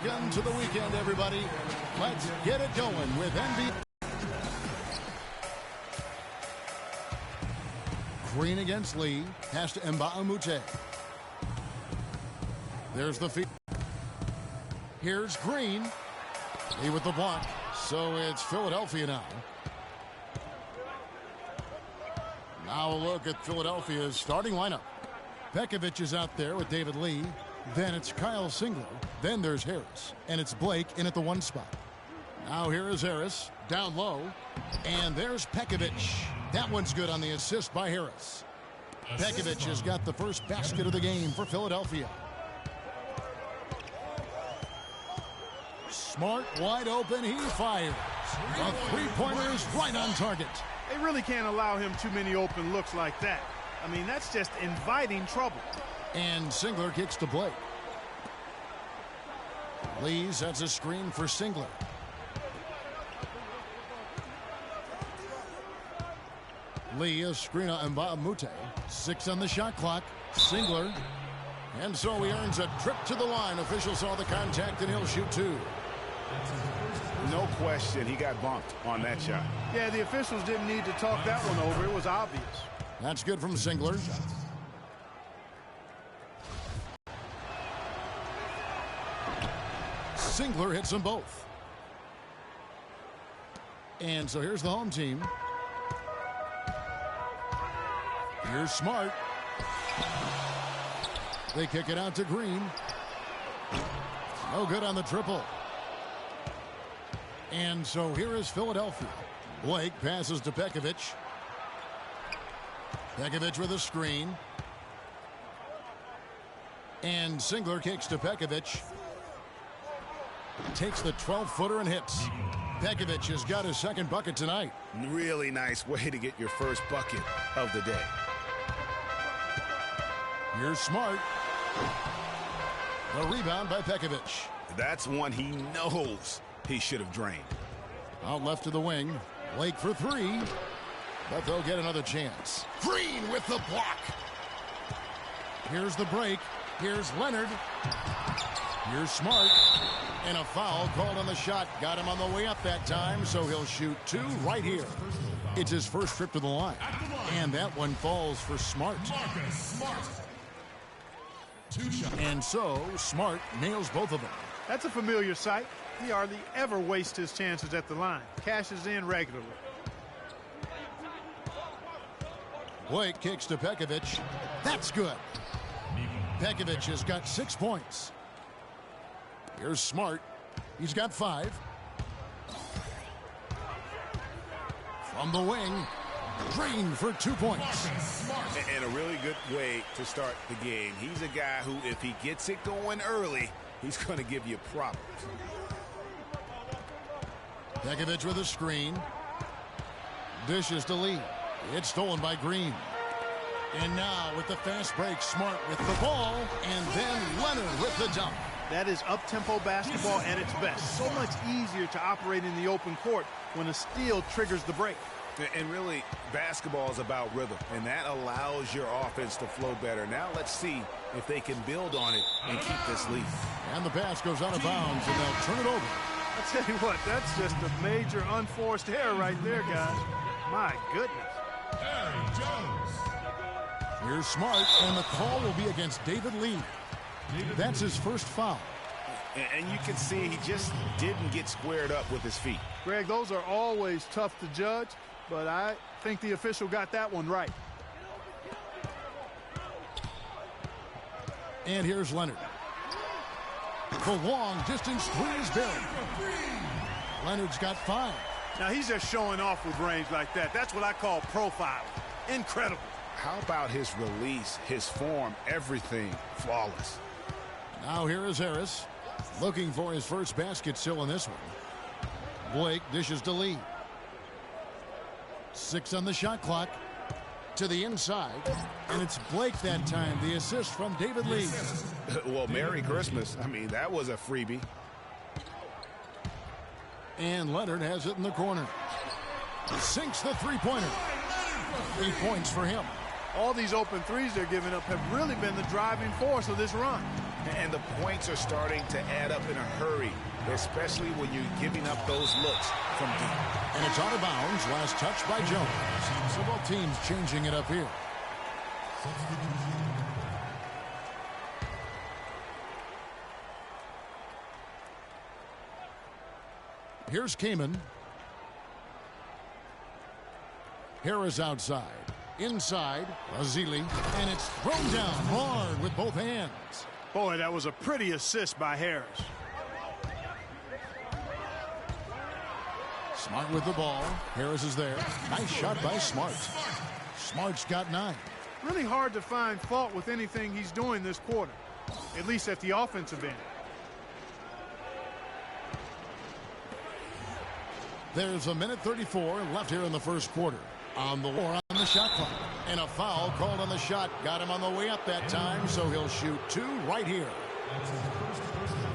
Welcome to the weekend, everybody. Let's get it going with NBA. Green against Lee. Pass to Mbamute. There's the feed. Here's Green. Lee with the block. So it's Philadelphia now. Now a look at Philadelphia's starting lineup. Pekovic is out there with David Lee. Then it's Kyle Singler. Then there's Harris. And it's Blake in at the 1 spot. Now here is Harris. Down low. And there's Pekovic. That one's good on the assist by Harris. Pekovic has got the first basket of the game for Philadelphia. Smart wide open. He fires. A three-pointer is right on target. They really can't allow him too many open looks like that. I mean, that's just inviting trouble. And Singler kicks to Blake. Lee sets a screen for Singler. Lee, a screen on Mbamute. 6 on the shot clock. Singler. And so he earns a trip to the line. Officials saw the contact and he'll shoot 2. No question, he got bumped on that shot. Yeah, the officials didn't need to talk that one over. It was obvious. That's good from Singler. Singler hits them both. And so here's the home team. Here's Smart. They kick it out to Green. No good on the triple. And so here is Philadelphia. Blake passes to Pekovic. Pekovic with a screen. And Singler kicks to Pekovic. Takes the 12-footer and hits. Pekovic has got his second bucket tonight. Really nice way to get your first bucket of the day. Here's Smart. A rebound by Pekovic. That's one he knows he should have drained. Out left to the wing. Blake for 3. But they'll get another chance. Green with the block. Here's the break. Here's Leonard. Here's Smart. And a foul called on the shot. Got him on the way up that time, so he'll shoot 2 right here. It's his first trip to the line. And that one falls for Smart. And so Smart nails both of them. That's a familiar sight. He hardly ever wastes his chances at the line. Cashes in regularly. Blake kicks to Pekovic. That's good. Pekovic has got 6 points. Here's Smart. He's got 5. From the wing, Green for 2 points. And a really good way to start the game. He's a guy who, if he gets it going early, he's going to give you problems. Pekovic with a screen. Dishes to Lee. It's stolen by Green. And now with the fast break, Smart with the ball. And then Leonard with the dunk. That is up-tempo basketball at its best. So much easier to operate in the open court when a steal triggers the break. And really, basketball is about rhythm, and that allows your offense to flow better. Now let's see if they can build on it and keep this lead. And the pass goes out of bounds, and they'll turn it over. I tell you what, that's just a major unforced error right there, guys. My goodness. Here's Smart, and the call will be against David Lee. That's his first foul. And you can see he just didn't get squared up with his feet. Greg, those are always tough to judge, but I think the official got that one right. And here's Leonard. The long distance three is big. Leonard's got 5. Now he's just showing off with range like that. That's what I call profiling. Incredible. How about his release, his form, everything flawless. Now here is Harris, looking for his first basket still in this one. Blake dishes to Lee. 6 on the shot clock. To the inside. And it's Blake that time. The assist from David Lee. Well, Merry Christmas. I mean, that was a freebie. And Leonard has it in the corner. Sinks the three-pointer. 3 points for him. All these open threes they're giving up have really been the driving force of this run. And the points are starting to add up in a hurry, especially when you're giving up those looks from deep. And it's out of bounds. Last touch by Jones. So both teams changing it up here. Here's Kamen. Harris outside. Inside, Azili. And it's thrown down hard with both hands. Boy, that was a pretty assist by Harris. Smart with the ball. Harris is there. Nice shot by Smart. Smart's got 9. Really hard to find fault with anything he's doing this quarter, at least at the offensive end. There's a minute 34 left here in the first quarter. On the war on the shot clock. And a foul called on the shot. Got him on the way up that time, so he'll shoot 2 right here.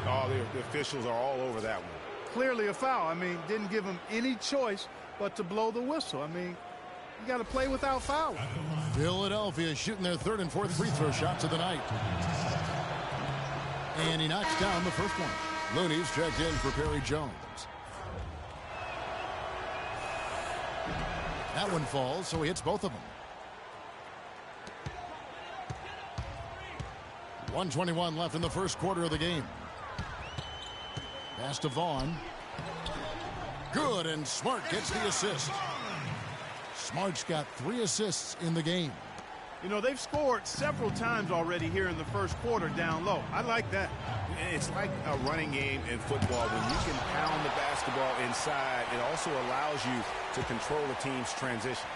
Oh, the officials are all over that one. Clearly a foul. I mean, didn't give him any choice but to blow the whistle. I mean, you got to play without fouling. Philadelphia shooting their 3rd and 4th free throw shots of the night. And he knocks down the first one. Looney's checked in for Perry Jones. That one falls, so he hits both of them. 1:21 left in the first quarter of the game. Pass to Vaughn. Good, and Smart gets the assist. Smart's got 3 assists in the game. You know, they've scored several times already here in the first quarter down low. I like that. It's like a running game in football. When you can pound the basketball inside, it also allows you to control the team's transition.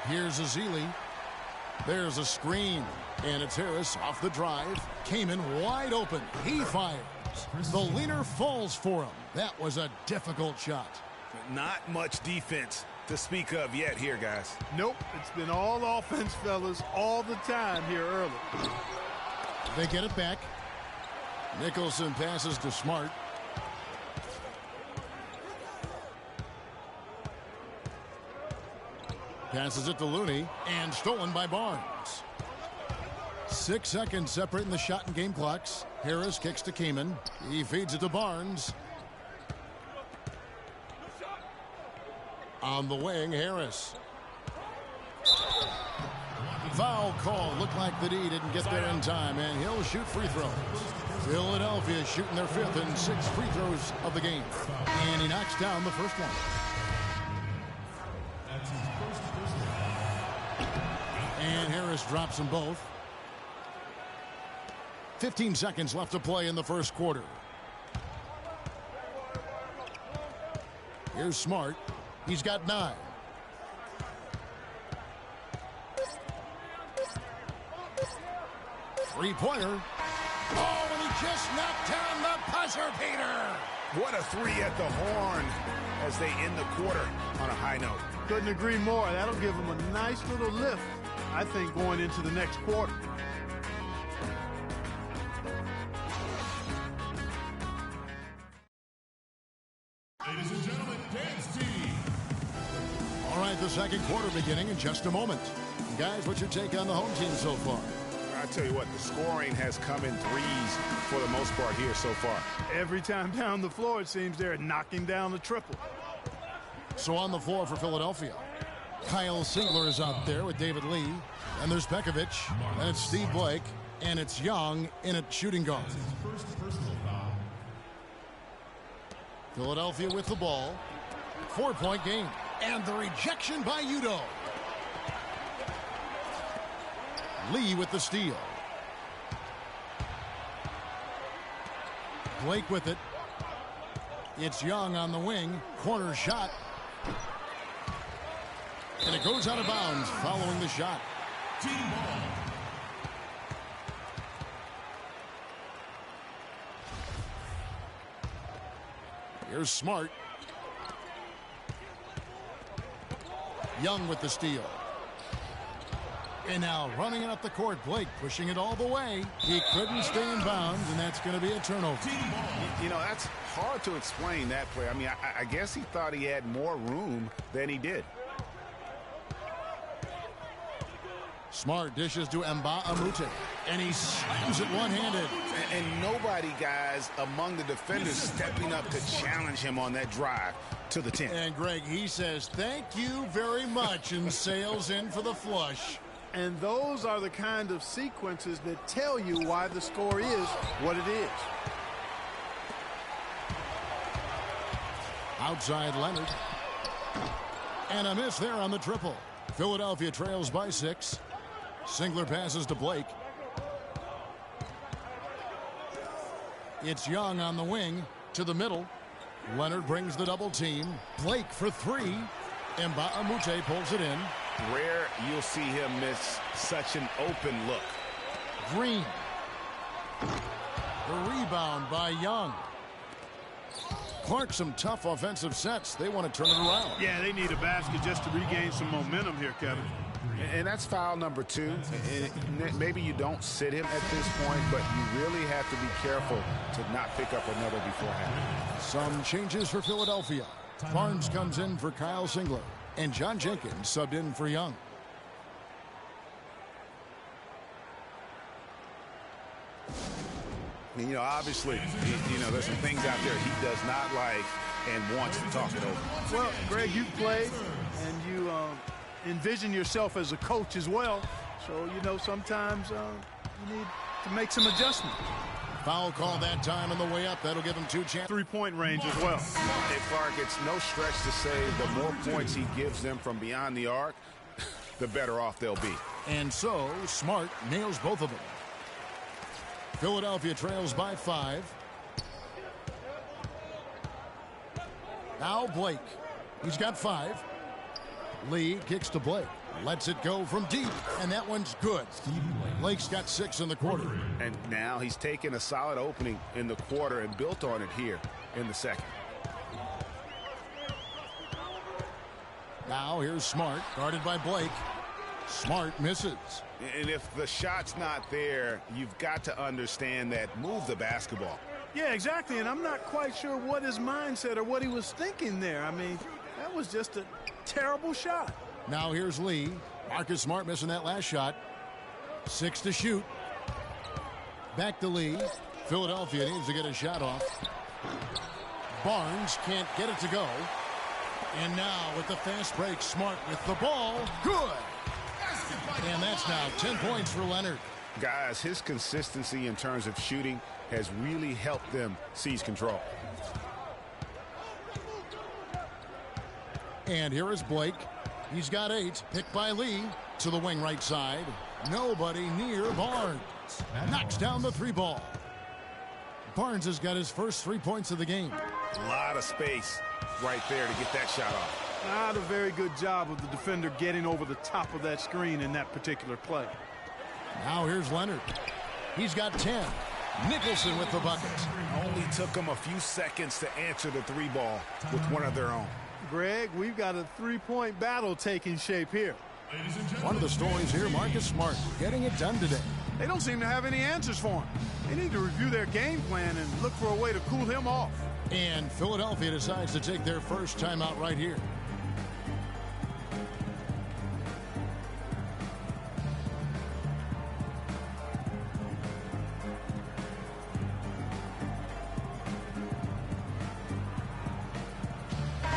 Here's Azili. There's a screen. And it's Harris off the drive. Kamen wide open. He fires. The leaner falls for him. That was a difficult shot. Not much defense to speak of yet here, guys. Nope. It's been all offense, fellas, all the time here early. They get it back. Nicholson passes to Smart. Passes it to Looney, and stolen by Barnes. 6 seconds separating the shot and game clocks. Harris kicks to Kamen. He feeds it to Barnes. On the wing, Harris. Foul call. Looked like the D didn't get there in time, and he'll shoot free throws. Philadelphia shooting their 5th and 6th free throws of the game. And he knocks down the first one. And Harris drops them both. 15 seconds left to play in the first quarter. Here's Smart. He's got 9. Three-pointer. Oh, and he just knocked down the buzzer beater. What a 3 at the horn as they end the quarter on a high note. Couldn't agree more. That'll give them a nice little lift, I think, going into the next quarter. Ladies and gentlemen, dance team. All right, the second quarter beginning in just a moment. Guys, what's your take on the home team so far? I tell you what, the scoring has come in threes for the most part here so far. Every time down the floor, it seems they're knocking down the triple. So on the floor for Philadelphia, Kyle Singler is out there with David Lee. And there's Pekovic. And it's Steve Blake. And it's Young in at shooting guard. Philadelphia with the ball. 4-point game. And the rejection by Udo. Lee with the steal. Blake with it. It's Young on the wing. Corner shot. And it goes out of bounds following the shot. Team ball. Here's Smart. Young with the steal. And now running it up the court, Blake pushing it all the way. He couldn't stay in bounds, and that's going to be a turnover. You know, that's hard to explain that play. I mean, I guess he thought he had more room than he did. Smart dishes to Amute, and he slams it one-handed. And nobody, guys, among the defenders stepping up to challenge him on that drive to the 10. And Greg, he says, thank you very much, and sails in for the flush. And those are the kind of sequences that tell you why the score is what it is. Outside Leonard. And a miss there on the triple. Philadelphia trails by 6. Singler passes to Blake. It's Young on the wing to the middle. Leonard brings the double team. Blake for 3. Amute pulls it in. Rare you'll see him miss such an open look. Green. The rebound by Young. Clark, some tough offensive sets. They want to turn it around. Yeah, they need a basket just to regain some momentum here, Kevin. And that's foul number 2. And maybe you don't sit him at this point, but you really have to be careful to not pick up another beforehand. Some changes for Philadelphia. Barnes comes in for Kyle Singler, and John Jenkins subbed in for Young. You know, obviously, there's some things out there he does not like and wants to talk it over. Well, Greg, you've played, and you envision yourself as a coach as well. So, sometimes you need to make some adjustments. Foul call that time on the way up. That'll give him 2 chances. Three-point range as well. Hey, Clark, it's no stretch to say the more points he gives them from beyond the arc, the better off they'll be. And so, Smart nails both of them. Philadelphia trails by 5. Now Blake. He's got 5. Lee kicks to Blake. Lets it go from deep, and that one's good. Blake's got 6 in the quarter. And now he's taken a solid opening in the quarter and built on it here in the second. Now here's Smart, guarded by Blake. Smart misses. And if the shot's not there, you've got to understand that move the basketball. Yeah, exactly, and I'm not quite sure what his mindset or what he was thinking there. I mean, that was just a terrible shot. Now here's Lee. Marcus Smart missing that last shot. 6 to shoot. Back to Lee. Philadelphia needs to get a shot off. Barnes can't get it to go. And now with the fast break, Smart with the ball. Good. And that's now 10 points for Leonard. Guys, his consistency in terms of shooting has really helped them seize control. And here is Blake. He's got 8. Picked by Lee to the wing right side. Nobody near Barnes. Knocks down the 3 ball. Barnes has got his first 3 points of the game. A lot of space right there to get that shot off. Not a very good job of the defender getting over the top of that screen in that particular play. Now here's Leonard. He's got 10. Nicholson with the bucket. Only took them a few seconds to answer the 3 ball with one of their own. Greg, we've got a 3-point battle taking shape here. One of the stories here, Marcus Smart getting it done today. They don't seem to have any answers for him. They need to review their game plan and look for a way to cool him off. And Philadelphia decides to take their first timeout right here.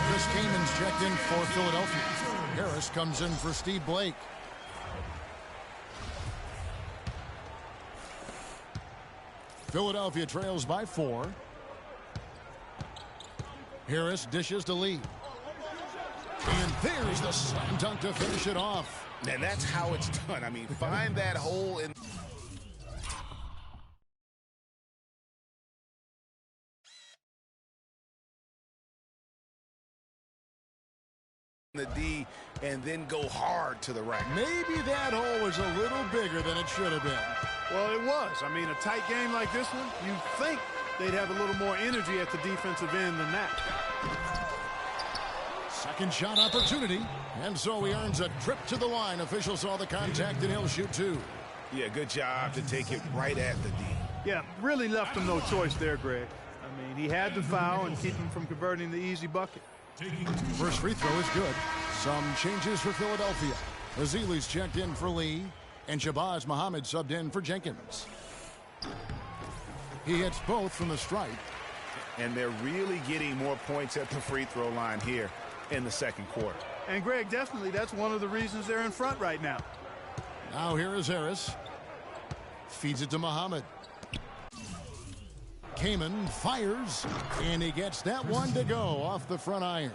Chris Kamen's checked in for Philadelphia. Harris comes in for Steve Blake. Philadelphia trails by 4. Harris dishes to Lee. And there's the slam dunk to finish it off. And that's how it's done. I mean, find that hole in the D and then go hard to the rack. Maybe that hole was a little bigger than it should have been. Well, it was. I mean, a tight game like this one, you'd think they'd have a little more energy at the defensive end than that. Second shot opportunity. And so he earns a trip to the line. Official saw the contact and he'll shoot 2. Yeah, good job to take it right at the D. Yeah, really left him no choice there, Greg. I mean, he had to foul and keep him from converting the easy bucket. First free throw is good. Some changes for Philadelphia. Azili's checked in for Lee. And Shabazz Muhammad subbed in for Jenkins. He hits both from the stripe. And they're really getting more points at the free throw line here in the second quarter. And, Greg, definitely that's one of the reasons they're in front right now. Now here is Harris. Feeds it to Muhammad. Kaman fires, and he gets that one to go off the front iron.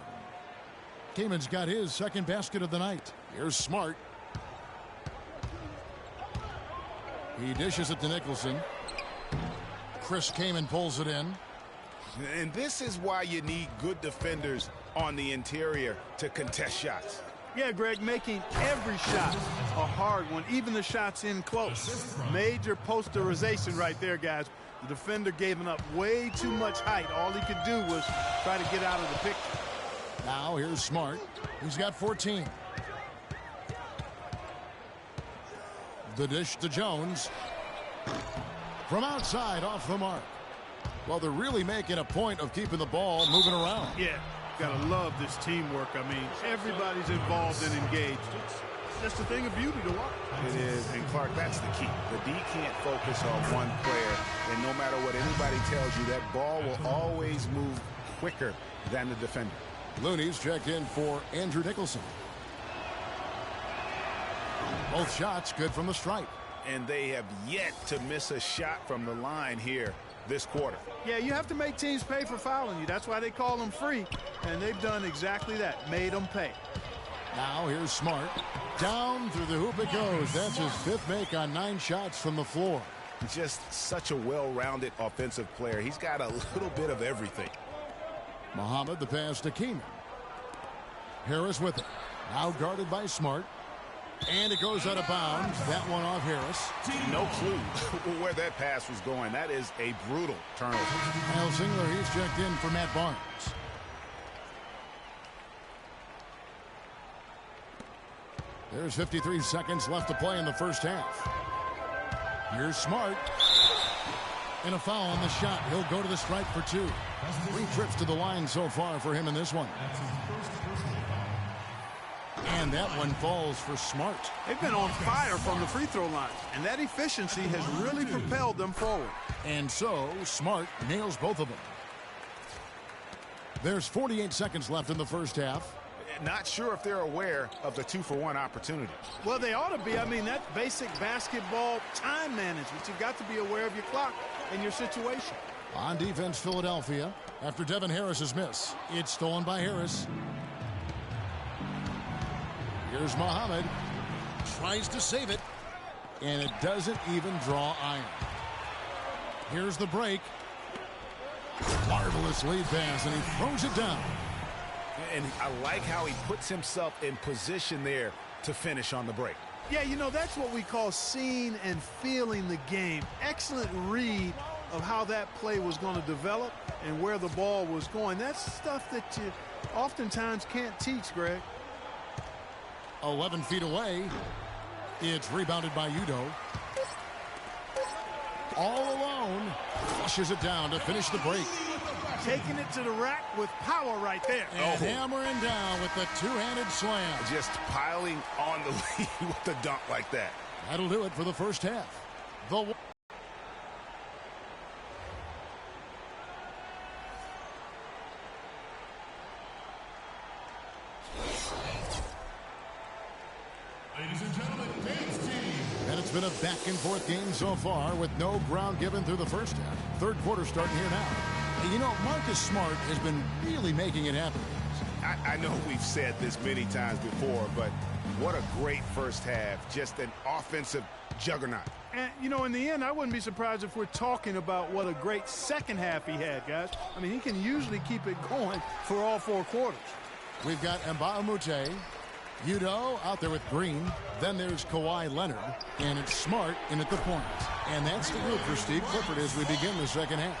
Kaman's got his second basket of the night. Here's Smart. He dishes it to Nicholson. Chris Kaman pulls it in. And this is why you need good defenders on the interior to contest shots. Yeah, Greg, making every shot a hard one, even the shots in close. Major posterization right there, guys. The defender gave up way too much height. All he could do was try to get out of the picture. Now here's Smart. He's got 14. The dish to Jones. From outside, off the mark. Well, they're really making a point of keeping the ball moving around. Yeah, gotta love this teamwork. I mean, everybody's involved and engaged. It's just a thing of beauty to watch. It is, and Clark, that's the key. The D can't focus on one player, and no matter what anybody tells you, that ball will always move quicker than the defender. Looney's checked in for Andrew Nicholson. Both shots good from the stripe. And they have yet to miss a shot from the line here this quarter. Yeah, you have to make teams pay for fouling you. That's why they call them free, and they've done exactly that, made them pay. Now here's Smart. Down through the hoop it goes. That's his fifth make on 9 shots from the floor. Just such a well-rounded offensive player. He's got a little bit of everything. Muhammad, the pass to Keenan. Harris with it. Now guarded by Smart. And it goes out of bounds. That one off Harris. No clue where that pass was going. That is a brutal turnover. Kyle Singler, he's checked in for Matt Barnes. There's 53 seconds left to play in the first half. Here's Smart. And a foul on the shot. He'll go to the stripe for 2. 3 trips to the line so far for him in this one. And that one falls for Smart. They've been on fire from the free throw line, and that efficiency has really propelled them forward. And so Smart nails both of them. There's 48 seconds left in the first half. Not sure if they're aware of the 2-for-1 opportunity. Well, they ought to be. I mean, that's basic basketball time management. You've got to be aware of your clock and your situation. On defense, Philadelphia, after Devin Harris's miss. It's stolen by Harris. Here's Muhammad. Tries to save it. And it doesn't even draw iron. Here's the break. Marvelous lead pass, and he throws it down. And I like how he puts himself in position there to finish on the break. Yeah, you know, that's what we call seeing and feeling the game. Excellent read of how that play was going to develop and where the ball was going. That's stuff that you oftentimes can't teach, Greg. 11 feet away. It's rebounded by Udo. All alone. Flushes it down to finish the break. Taking it to the rack with power right there. And hammering down with the two-handed slam. Just piling on the lead with the dunk like that. That'll do it for the first half. Ladies and gentlemen, Dance Team. And it's been a back-and-forth game so far with no ground given through the first half. Third quarter starting here now. And you know, Marcus Smart has been really making it happen. I know we've said this many times before, but what a great first half. Just an offensive juggernaut. And, you know, in the end, I wouldn't be surprised if we're talking about what a great second half he had, guys. I mean, he can usually keep it going for all 4 quarters. We've got Mbamute, Udo out there with Green. Then there's Kawhi Leonard. And it's Smart in at the point. And that's the group for Steve Clifford as we begin the second half.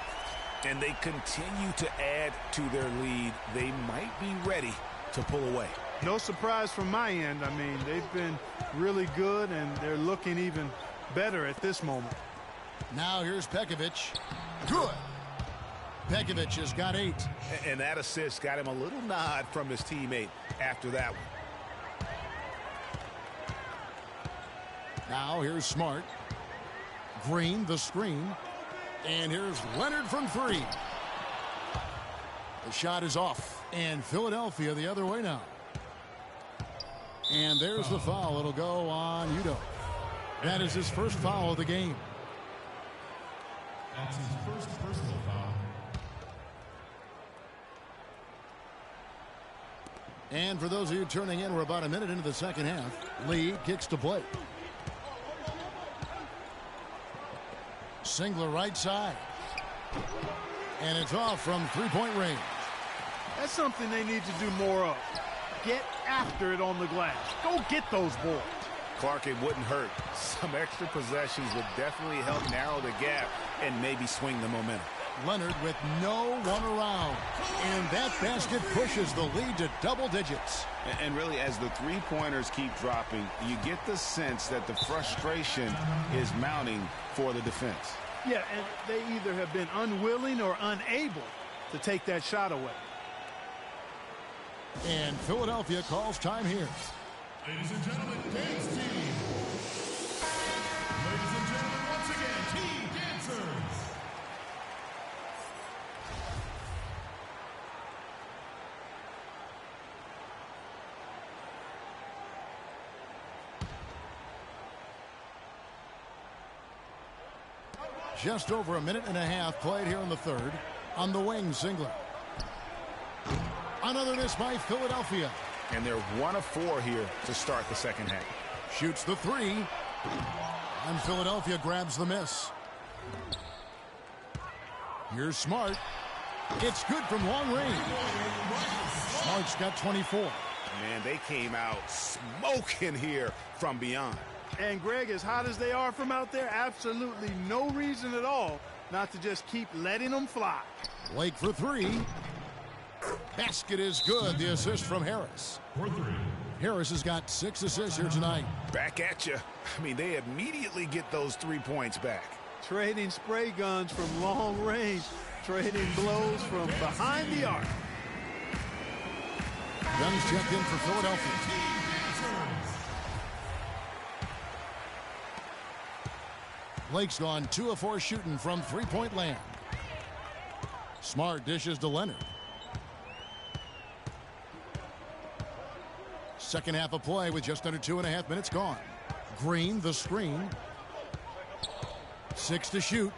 And they continue to add to their lead. They might be ready to pull away. No surprise from my end. I mean, they've been really good, and they're looking even better at this moment. Now here's Pekovic. Good. Pekovic has got 8. And that assist got him a little nod from his teammate after that one. Now here's Smart. Green, the screen. And here's Leonard from three. The shot is off. And Philadelphia the other way now. And there's the foul. It'll go on Udo. That is his first foul of the game. That's his first personal foul. And for those of you turning in, we're about a minute into the second half. Lee kicks to Blake. Singler right side. And it's off from three-point range. That's something they need to do more of. Get after it on the glass. Go get those boards. Clark, it wouldn't hurt. Some extra possessions would definitely help narrow the gap and maybe swing the momentum. Leonard with no one around. And that basket pushes the lead to double digits. And really, as the three-pointers keep dropping, you get the sense that the frustration is mounting for the defense. Yeah, and they either have been unwilling or unable to take that shot away. And Philadelphia calls time here. Ladies and gentlemen, dance team. Ladies and gentlemen, once again, team dancers. Just over a minute and a half played here in the third. On the wing, Singler. Another miss by Philadelphia. And they're 1 of 4 here to start the second half. Shoots the three. And Philadelphia grabs the miss. Here's Smart. It's good from long range. Smart's got 24. Man, they came out smoking here from beyond. And Greg, as hot as they are from out there, absolutely no reason at all not to just keep letting them fly. Blake for three. Basket is good. The assist from Harris. Harris has got 6 assists here tonight. Back at you. I mean, they immediately get those 3 points back. Trading spray guns from long range. Trading blows from behind the arc. Guns checked in for Philadelphia. Blake's gone 2 of 4 shooting from three-point land. Smart dishes to Leonard. Second half of play with just under 2.5 minutes gone. Green, the screen. 6 to shoot.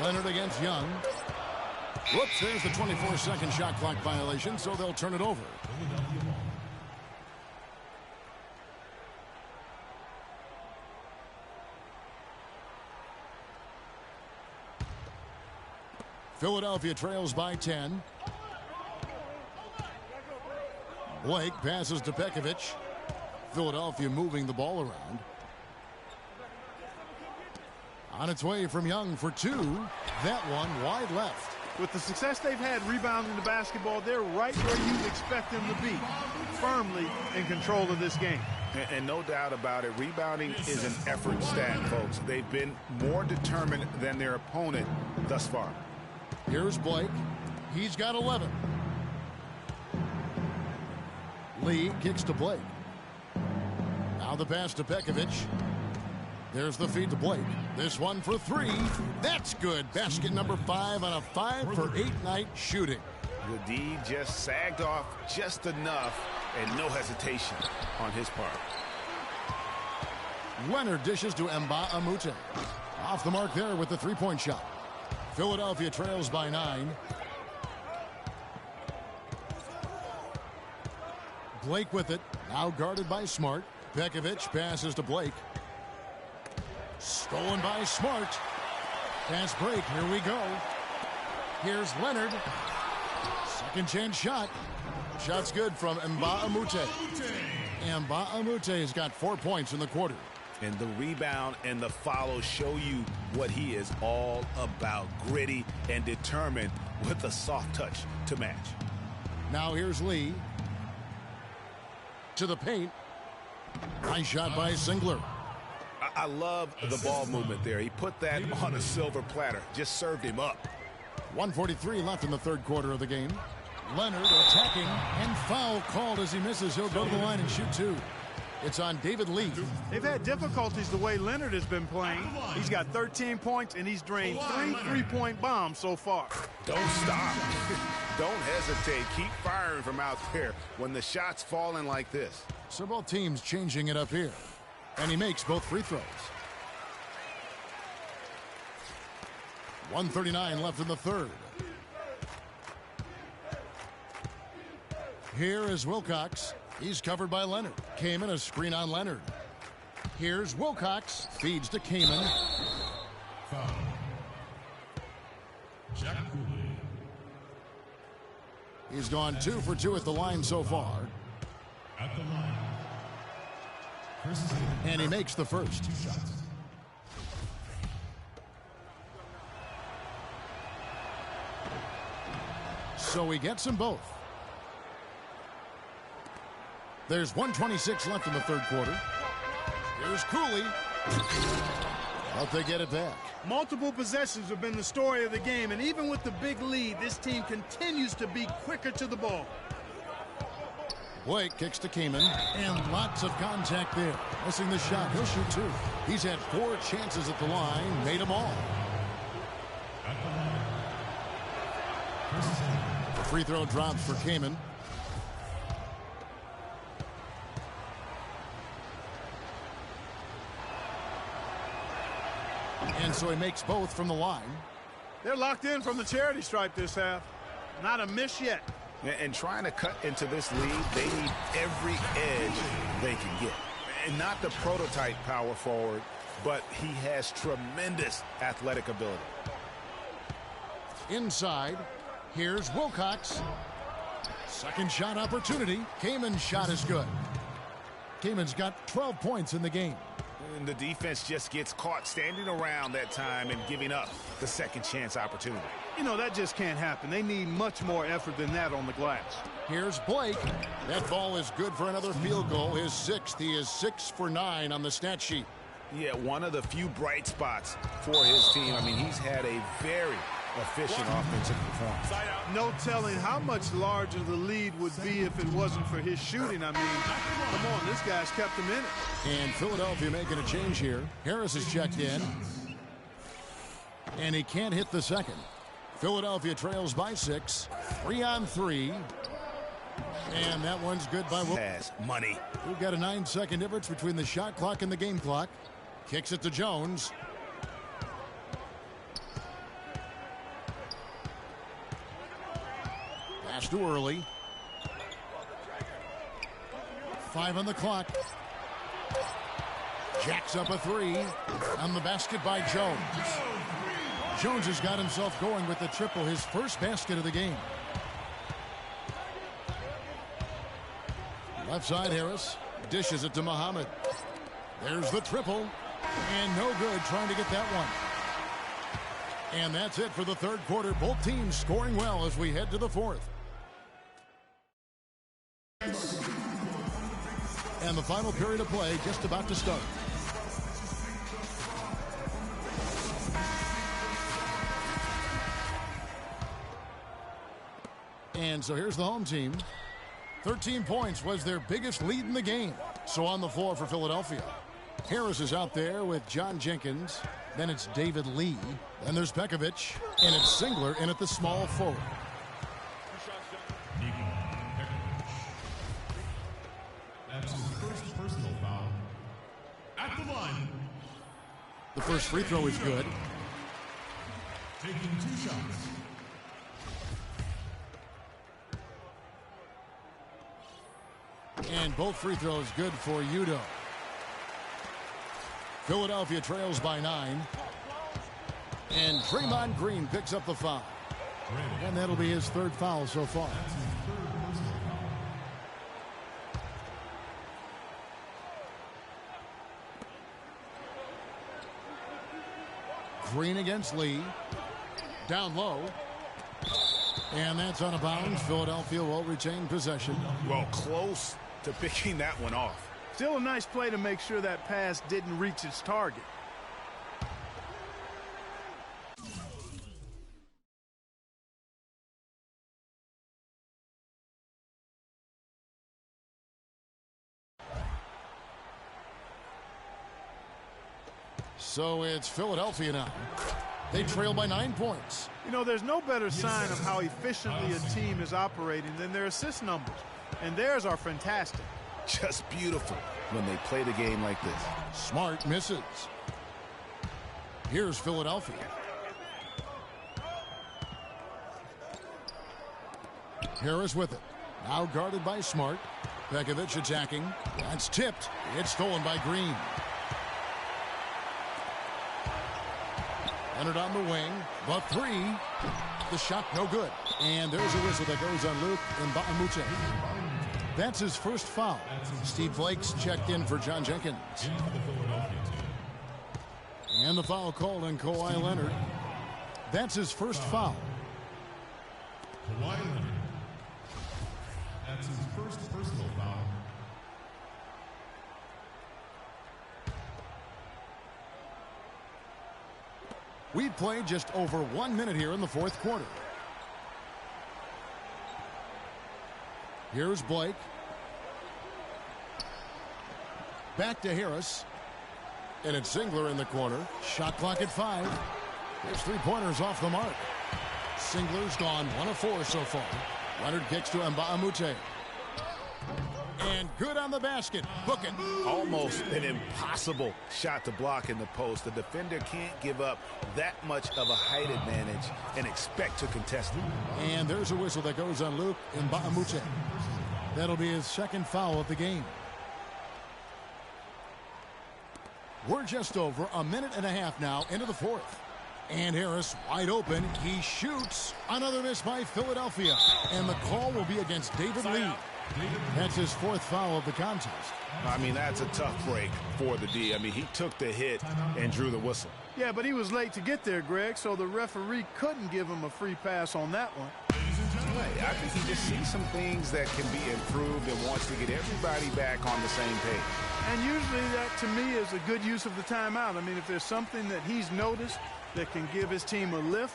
Leonard against Young. Whoops, there's the 24-second shot clock violation, so they'll turn it over. Philadelphia trails by 10. Blake passes to Pekovic. Philadelphia moving the ball around. On its way from Young for 2. That one wide left. With the success they've had rebounding the basketball, they're right where you expect them to be. Firmly in control of this game. And no doubt about it, rebounding is an effort stat, folks. They've been more determined than their opponent thus far. Here's Blake. He's got 11. Lee kicks to Blake. Now the pass to Pekovic. There's the feed to Blake. This one for 3. That's good. Basket number 5 on a 5 for 8 night shooting. The D just sagged off just enough and no hesitation on his part. Leonard dishes to Mbah-a-Moute. Off the mark there with the three-point shot. Philadelphia trails by 9. Blake with it. Now guarded by Smart. Pekovic passes to Blake. Stolen by Smart. Pass break. Here we go. Here's Leonard. Second chance shot. Shot's good from Mbah-a-Moute. Mbah-a-Moute has got 4 points in the quarter. And the rebound and the follow show you what he is all about. Gritty and determined with a soft touch to match. Now here's Lee. To the paint. Nice shot by Singler. I love the ball movement there. He put that on a silver platter. Just served him up. 1:43 left in the third quarter of the game. Leonard attacking, and foul called as he misses. He'll go to the line and shoot two. It's on David Lee. They've had difficulties the way Leonard has been playing. He's got 13 points, and he's drained 3 3-point bombs so far. Don't stop. Don't hesitate. Keep firing from out there when the shot's falling like this. So both teams changing it up here. And he makes both free throws. 1:39 left in the third. Here is Wilcox. He's covered by Leonard. Kaman, a screen on Leonard. Here's Wilcox. Feeds to Kaman. Foul. Jack Cooley. He's gone 2 for 2 at the line so far. At the line. Chris And he makes the first. 2 shots. So he gets them both. There's 1:26 left in the third quarter. Here's Cooley. But they get it back. Multiple possessions have been the story of the game, and even with the big lead, this team continues to be quicker to the ball. Blake kicks to Kaman, and lots of contact there. Missing the shot. He'll shoot 2. He's had 4 chances at the line, made them all. At the line. Chris The free throw drops for Kaman. And so he makes both from the line. They're locked in from the charity stripe this half. Not a miss yet. And trying to cut into this lead, they need every edge they can get. And not the prototype power forward, but he has tremendous athletic ability. Inside, here's Wilcox. Second shot opportunity. Kaman's shot is good. Kaman's got 12 points in the game. And the defense just gets caught standing around that time and giving up the second chance opportunity. You know, that just can't happen. They need much more effort than that on the glass. Here's Blake. That ball is good for another field goal. His 6th. He is 6 for 9 on the stat sheet. Yeah, one of the few bright spots for his team. I mean, he's had a very efficient offensive performance. No telling how much larger the lead would be if it wasn't for his shooting. I mean, come on, this guy's kept him in it. And Philadelphia making a change here. Harris is checked in. And he can't hit the second. Philadelphia trails by 6. 3 on 3. And that one's good by Will. Has money. We've got a 9-second difference between the shot clock and the game clock. Kicks it to Jones. Pass too early. 5 on the clock. Jacks up a 3. On the basket by Jones. Jones has got himself going with the triple, his first basket of the game. Left side, Harris dishes it to Muhammad. There's the triple, and no good trying to get that one. And that's it for the third quarter. Both teams scoring well as we head to the fourth. And the final period of play just about to start. And so here's the home team. 13 points was their biggest lead in the game. So on the floor for Philadelphia. Harris is out there with John Jenkins. Then it's David Lee. Then there's Pekovic. And it's Singler in at the small forward. That's his first personal foul. At the line. The first free throw is good. Taking 2 shots. And both free throws good for Udo. Philadelphia trails by 9. And Draymond Green picks up the foul. And that'll be his 3rd foul so far. That's his 3rd personal foul. Green against Lee. Down low. And that's on a bounds. Philadelphia will retain possession. Well, close to picking that one off. Still a nice play to make sure that pass didn't reach its target. So it's Philadelphia now. They trail by 9 points. You know, there's no better sign of how efficiently a team is operating than their assist numbers. And theirs are fantastic. Just beautiful when they play the game like this. Smart misses. Here's Philadelphia. Harris with it. Now guarded by Smart. Pekovic attacking. That's tipped. It's stolen by Green. Leonard on the wing. The three. The shot no good. And there's a whistle that goes on Luke Mbamute. That's his first foul. Steve Blake's checked in for John Jenkins. And the foul called on Kawhi Leonard. That's his first foul. Kawhi Leonard. That's his first personal foul. We've played just over 1 minute here in the fourth quarter. Here's Blake. Back to Harris. And it's Singler in the corner. Shot clock at 5. His three-pointers off the mark. Singler's gone 1 of 4 so far. Leonard kicks to Mbamute. And good on the basket. Book it. Almost an impossible shot to block in the post. The defender can't give up that much of a height advantage and expect to contest it. And there's a whistle that goes on Luke Mbamute. That'll be his second foul of the game. We're just over a minute and a half now into the fourth. And Harris wide open. He shoots. Another miss by Philadelphia. And the call will be against David Lee. That's his fourth foul of the contest. I mean, that's a tough break for the D. I mean, he took the hit and drew the whistle. Yeah, but he was late to get there, Greg, so the referee couldn't give him a free pass on that one. I think he just sees some things that can be improved and wants to get everybody back on the same page. And usually that, to me, is a good use of the timeout. I mean, if there's something that he's noticed that can give his team a lift,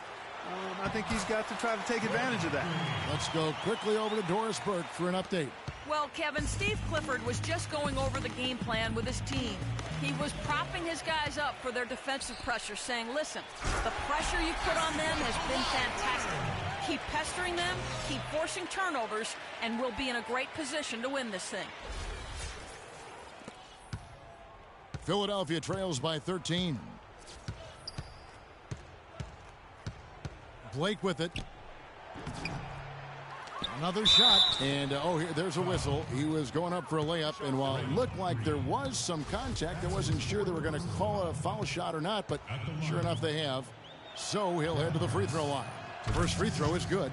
I think he's got to try to take advantage of that. Let's go quickly over to Doris Burke for an update. Well, Kevin, Steve Clifford was just going over the game plan with his team. He was propping his guys up for their defensive pressure, saying, listen, the pressure you put on them has been fantastic. Keep pestering them, keep forcing turnovers, and we'll be in a great position to win this thing. Philadelphia trails by 13. Blake with it. Another shot. And, there's a whistle. He was going up for a layup. And while it looked like there was some contact, I wasn't sure they were going to call it a foul shot or not. But sure enough, they have. So he'll head to the free throw line. The first free throw is good.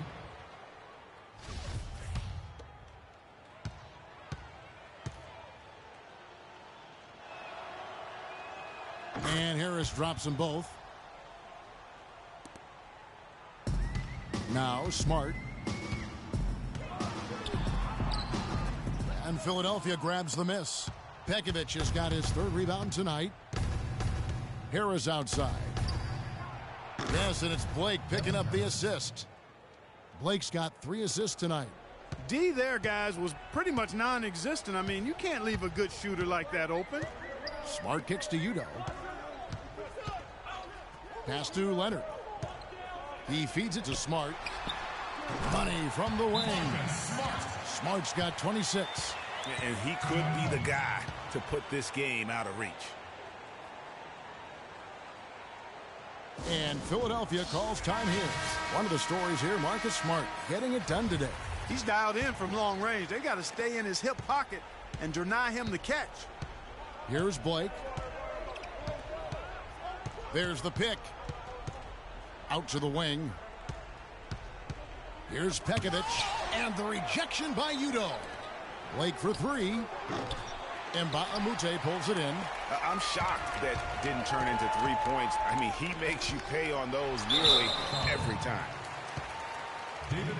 And Harris drops them both. Now Smart. And Philadelphia grabs the miss. Pekovic has got his third rebound tonight. Harris outside. Yes, and it's Blake picking up the assist. Blake's got 3 assists tonight. D there, guys, was pretty much non-existent. I mean, you can't leave a good shooter like that open. Smart kicks to Udo. Pass to Leonard. He feeds it to Smart. Money from the wing. Smart's got 26. And he could be the guy to put this game out of reach. And Philadelphia calls time here. One of the stories here, Marcus Smart getting it done today. He's dialed in from long range. They got to stay in his hip pocket and deny him the catch. Here's Blake. There's the pick. Out to the wing. Here's Pekovic. And the rejection by Udo. Blake for 3. And Mbamute pulls it in. I'm shocked that didn't turn into 3 points. I mean, he makes you pay on those nearly every time. David